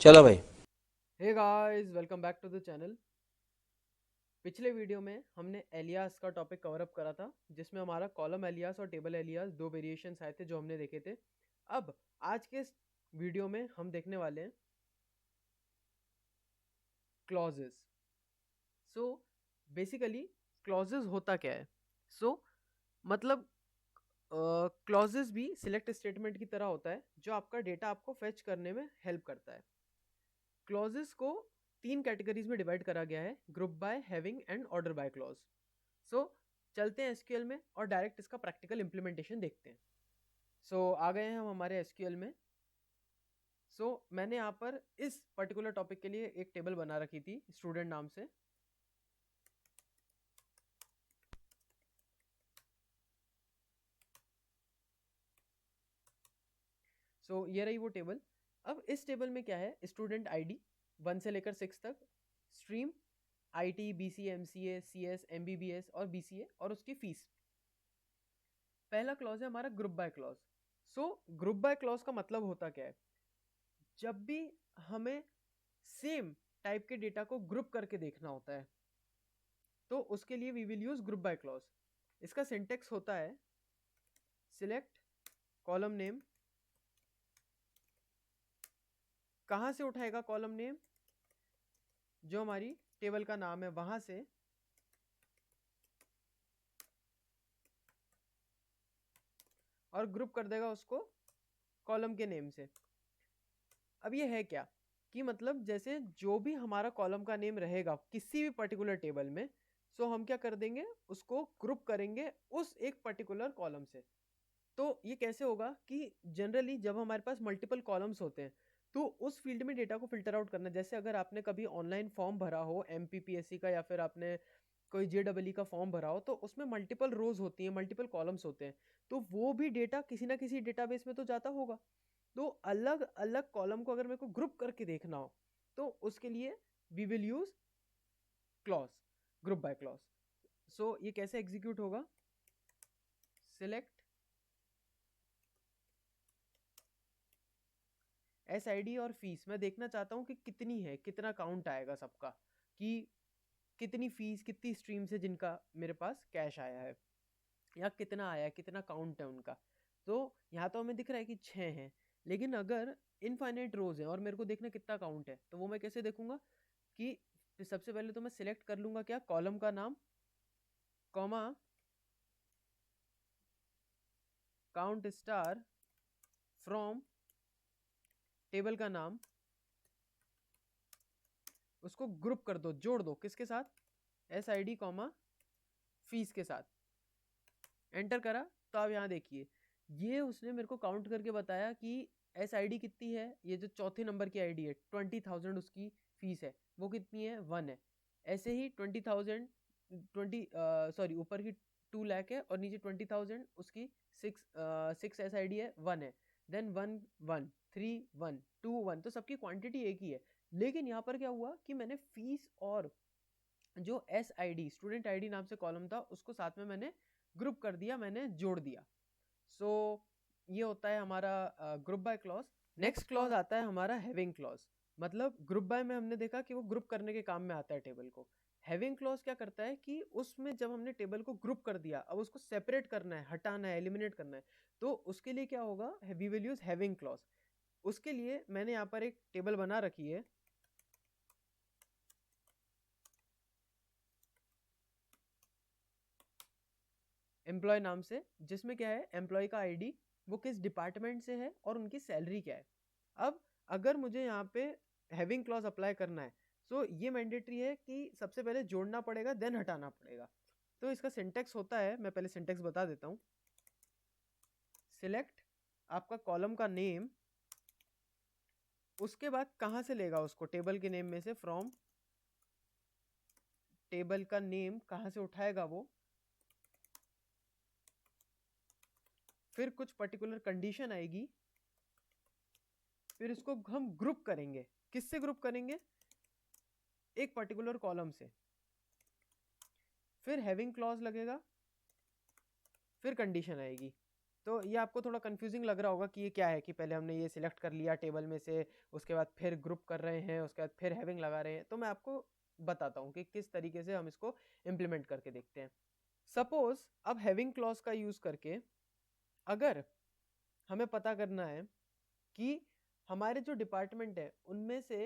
चलो भाई। Hey guys, welcome back to the channel. पिछले वीडियो में हमने एलियास का टॉपिक कवर अप करा था, जिसमें हमारा कॉलम एलियास और टेबल एलियास दो वेरिएशंस आए थे जो हमने देखे थे। अब आज के इस वीडियो में हम देखने वाले हैं क्लॉजेस। सो बेसिकली क्लॉजेस होता क्या है? सो मतलब क्लॉजेस भी सिलेक्ट स्टेटमेंट की तरह होता है जो आपका डेटा आपको फेच करने में हेल्प करता है। क्लॉजेस को तीन कैटेगरीज में डिवाइड करा गया है: group by, having and order by clause. So चलते हैं एसक्यूएल में और डायरेक्ट इसका प्रैक्टिकल इंप्लीमेंटेशन देखते हैं। आ गए हैं हम हमारे एसक्यूएल में। मैंने यहाँ पर इस पर्टिकुलर टॉपिक के लिए एक टेबल बना रखी थी स्टूडेंट नाम से। ये रही वो टेबल। अब इस टेबल में क्या है? स्टूडेंट आईडी 1 से लेकर 6 तक, stream IT, BCA, MCA, CS, MBBS और बीसीए, और उसकी फीस। पहला क्लॉज है हमारा group by clause. Group by clause का मतलब होता क्या है? जब भी हमें सेम टाइप के डेटा को ग्रुप करके देखना होता है तो उसके लिए we will use group by clause. इसका सिंटेक्स होता है सिलेक्ट कॉलम नेम। कहां से उठाएगा कॉलम नेम? जो हमारी टेबल का नाम है वहां से, और ग्रुप कर देगा उसको कॉलम के नेम से। अब ये है क्या कि मतलब जैसे जो भी हमारा कॉलम का नेम रहेगा किसी भी पर्टिकुलर टेबल में, हम क्या कर देंगे, उसको ग्रुप करेंगे उस एक पर्टिकुलर कॉलम से। तो ये कैसे होगा कि जनरली जब हमारे पास मल्टीपल कॉलम्स होते हैं तो उस फील्ड में डेटा को फिल्टर आउट करना, जैसे अगर आपने कभी ऑनलाइन फॉर्म भरा हो एमपीपीएससी का, या फिर आपने कोई जेडबलई का फॉर्म भरा हो, तो उसमें मल्टीपल रोज होती हैं, मल्टीपल कॉलम्स होते हैं। तो वो भी डेटा किसी ना किसी डेटाबेस में तो जाता होगा। तो अलग अलग कॉलम को अगर मेरे को ग्रुप करके देखना हो तो उसके लिए we will use clause, group by clause. ये कैसे एग्जीक्यूट होगा? सिलेक्ट एसआईडी और फीस। मैं देखना चाहता हूँ कि कितनी है, कितना काउंट आएगा सबका, कि कितनी फीस, कितनी स्ट्रीम से जिनका मेरे पास कैश आया है, या कितना आया है, कितना काउंट है उनका। तो यहाँ तो हमें दिख रहा है कि 6 हैं, लेकिन अगर इनफाइनाइट रोज है और मेरे को देखना कितना काउंट है, तो वो मैं कैसे देखूंगा? कि सबसे पहले तो मैं सिलेक्ट कर लूंगा क्या, कॉलम का नाम, comma count star from table का नाम। उसको ग्रुप कर दो, जोड़ दो किसके साथ? S I D comma fees के साथ। एंटर करा तो आप यहाँ देखिए, ये उसने मेरे को काउंट करके बताया कि एस आई डी कितनी है। ये जो चौथे नंबर की आईडी है, 20,000 उसकी फीस है, वो कितनी है? 1 है। ऐसे ही 20,000, 20 सॉरी, ऊपर की 2 लाख है और नीचे 20,000 उसकी 6 एस आई डी है, 1 है। देन 1 1 3 1 2 1, तो सबकी क्वांटिटी एक ही है। लेकिन यहाँ पर क्या हुआ कि मैंने फीस और जो S I D, student I D नाम से कॉलम था, उसको साथ में मैंने ग्रुप कर दिया, मैंने जोड़ दिया। सो ये होता है हमारा group by clause. Next clause आता है हमारा हैविंग क्लॉज। मतलब ग्रुप बाय में हमने देखा कि वो ग्रुप करने के काम में आता है टेबल को। हैविंग क्लॉज क्या करता है कि उसमें जब हमने टेबल को ग्रुप कर दिया, अब उसको सेपरेट करना है, हटाना है, एलिमिनेट करना है, तो उसके लिए क्या होगा? We will use having clause. उसके लिए मैंने यहाँ पर एक टेबल बना रखी है एम्प्लॉय नाम से, जिसमें क्या है, एम्प्लॉय का आईडी, वो किस डिपार्टमेंट से है और उनकी सैलरी क्या है। अब अगर मुझे यहाँ पे हैविंग क्लॉज अप्लाई करना है, ये मैंडेटरी है कि सबसे पहले जोड़ना पड़ेगा, देन हटाना पड़ेगा। तो इसका सिंटेक्स होता है, मैं पहले सिंटेक्स बता देता हूँ। सिलेक्ट आपका कॉलम का नेम, उसके बाद कहाँ से लेगा उसको? टेबल के नेम में से, फ्रॉम टेबल का नेम कहाँ से उठाएगा वो, फिर कुछ पर्टिकुलर कंडीशन आएगी, फिर इसको हम ग्रुप करेंगे। किससे ग्रुप करेंगे? एक पर्टिकुलर कॉलम से। फिर हैविंग क्लॉज लगेगा, फिर कंडीशन आएगी। तो ये आपको थोड़ा कंफ्यूजिंग लग रहा होगा कि ये क्या है, कि पहले हमने ये सिलेक्ट कर लिया टेबल में से, उसके बाद फिर ग्रुप कर रहे हैं, उसके बाद फिर हैविंग लगा रहे हैं। तो मैं आपको बताता हूँ कि किस तरीके से हम इसको इम्प्लीमेंट करके देखते हैं। सपोज अब हैविंग क्लॉज का यूज करके अगर हमें पता करना है कि हमारे जो डिपार्टमेंट है उनमें से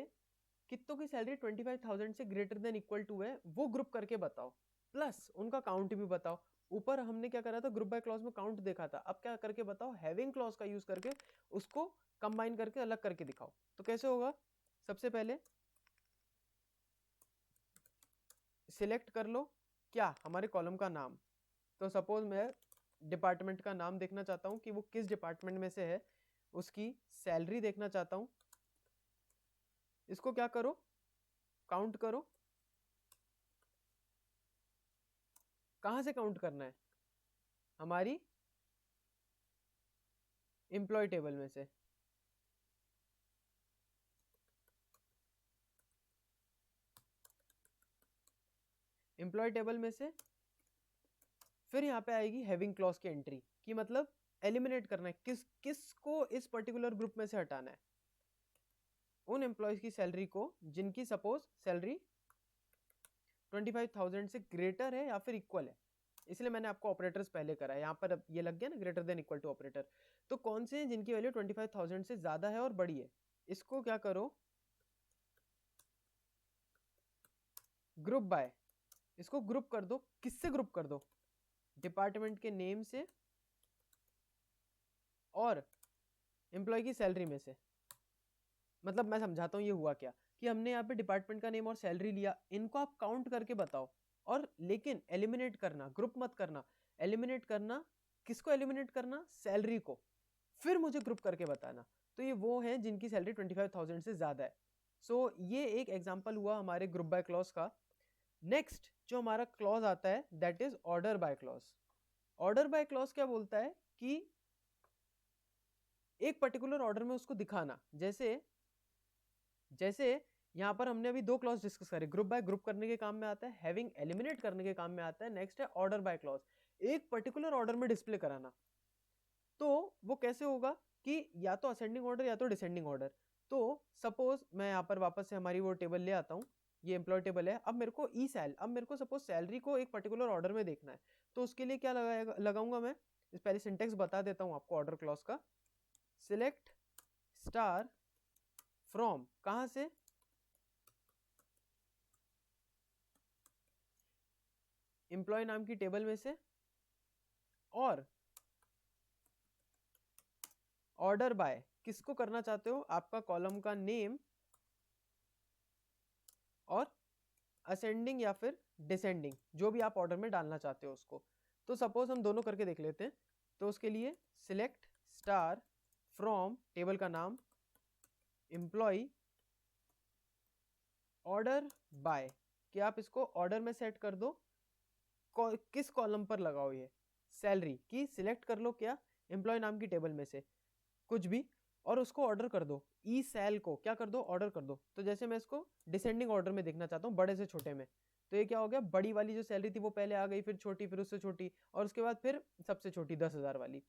कितनों की सैलरी 25,000 से ग्रेटर देन इक्वल टू है, वो ग्रुप करके बताओ, प्लस उनका काउंट भी बताओ। ऊपर हमने क्या करा था, ग्रुप बाय क्लॉज में काउंट देखा था, अब क्या करके बताओ, हैविंग क्लॉज का यूज करके उसको कंबाइन करके अलग करके दिखाओ। तो कैसे होगा, सबसे पहले सिलेक्ट कर लो क्या, हमारे कॉलम का नाम। तो सपोज मैं डिपार्टमेंट का नाम देखना चाहता हूं कि वो किस डिपार्टमेंट में से है, उसकी सैलरी देखना चाहता हूं। इसको क्या करो, काउंट करो। कहां से काउंट करना है, हमारी एम्प्लॉय टेबल में से। एम्प्लॉय टेबल में से फिर यहाँ पे आएगी हैविंग क्लॉज की एंट्री, कि मतलब एलिमिनेट करना है, किसको इस पर्टिकुलर ग्रुप में से हटाना है। उन एम्प्लॉयज की सैलरी को जिनकी सपोज सैलरी 25,000 से ग्रेटर है या फिर इक्वल है। इसलिए मैंने आपको ऑपरेटर्स पहले करा है, यहाँ पर अब ये लग गया ना greater than equal to operator. तो कौन से हैं जिनकी वैल्यू 25,000 से ज्यादा है और बड़ी है, इसको क्या करो, ग्रुप बाय, इसको ग्रुप कर दो। किससे ग्रुप कर दो, डिपार्टमेंट के नेम से और एम्प्लॉय की सैलरी में से। मतलब मैं समझाता हूँ ये हुआ क्या, कि हमने यहाँ पे डिपार्टमेंट का नेम और सैलरी लिया, इनको आप काउंट करके बताओ, और लेकिन एलिमिनेट करना, ग्रुप मत करना, एलिमिनेट करना। किसको एलिमिनेट करना, सैलरी को, फिर मुझे ग्रुप करके बताना। तो ये वो हैं जिनकी सैलरी 25,000 से ज्यादा है। सो ये एक एग्जाम्पल हुआ हमारे ग्रुप बाय क्लॉज का। नेक्स्ट जो हमारा क्लॉज आता है that is order by clause. Order by clause क्या बोलता है कि एक पर्टिकुलर ऑर्डर में उसको दिखाना। जैसे जैसे यहाँ पर हमने अभी दो क्लॉज डिस्कस करे, ग्रुप बाय ग्रुप करने के काम में आता है, हैविंग एलिमिनेट करने के काम में आता है, नेक्स्ट है ऑर्डर बाय क्लॉज, एक पर्टिकुलर ऑर्डर में डिस्प्ले कराना। तो वो कैसे होगा कि या तो असेंडिंग ऑर्डर या तो डिसेंडिंग ऑर्डर। तो सपोज मैं यहाँ पर वापस से हमारी वो टेबल ले आता हूँ, ये एम्प्लॉय टेबल है। अब मेरे को ई सैल, अब मेरे को सपोज सैलरी को एक पर्टिकुलर ऑर्डर में देखना है, तो उसके लिए क्या लगाऊंगा मैं, इस पहले सिंटेक्स बता देता हूँ आपको ऑर्डर क्लॉज का। सिलेक्ट स्टार फ्रॉम, कहां से, एम्प्लॉय नाम की टेबल में से, और ऑर्डर बाय, किसको करना चाहते हो, आपका कॉलम का नेम और असेंडिंग या फिर डिसेंडिंग, जो भी आप ऑर्डर में डालना चाहते हो उसको। तो सपोज हम दोनों करके देख लेते हैं। तो उसके लिए सिलेक्ट स्टार फ्रॉम, टेबल का नाम, एम्प्लॉय, ऑर्डर बाय, कि आप इसको ऑर्डर में सेट कर दो, किस कॉलम पर लगाओ ये, सैलरी की सिलेक्ट कर लो क्या, एम्प्लॉय नाम की टेबल में से कुछ भी, और उसको ऑर्डर कर दो, ई सेल को क्या कर दो, ऑर्डर कर दो। तो जैसे मैं इसको डिसेंडिंग ऑर्डर में देखना चाहता हूँ, बड़े से छोटे में, तो ये क्या हो गया, बड़ी वाली जो सैलरी थी वो पहले आ गई, फिर छोटी, फिर उससे छोटी, और उसके बाद फिर सबसे छोटी 10,000 वाली।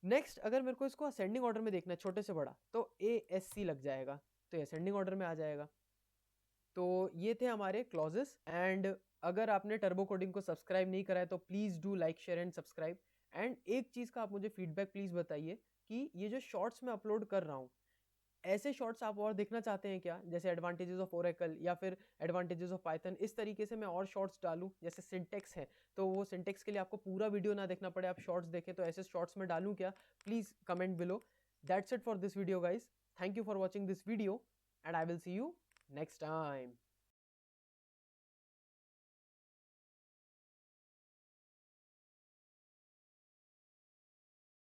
नेक्स्ट अगर मेरे को इसको असेंडिंग ऑर्डर में देखना है, छोटे से बड़ा, तो ASC लग जाएगा, तो असेंडिंग ऑर्डर में आ जाएगा। तो ये थे हमारे क्लॉजेस। एंड अगर आपने टर्बो कोडिंग को सब्सक्राइब नहीं करा है तो please do like share and subscribe. And एक चीज़ का आप मुझे फीडबैक प्लीज़ बताइए कि ये जो शॉर्ट्स मैं अपलोड कर रहा हूँ, ऐसे शॉर्ट्स आप और देखना चाहते हैं क्या, जैसे एडवांटेजेस ऑफ ओरेकल या फिर एडवांटेजेस ऑफ पाइथन, इस तरीके से मैं और शॉर्ट्स डालूं। जैसे सिंटेक्स है तो वो सिंटेक्स के लिए आपको पूरा वीडियो ना देखना पड़े, आप शॉर्ट्स देखें, तो ऐसे शॉर्ट्स में डालूं क्या, please comment below. That's it for this video guys, thank you for watching this video and I will see you next time.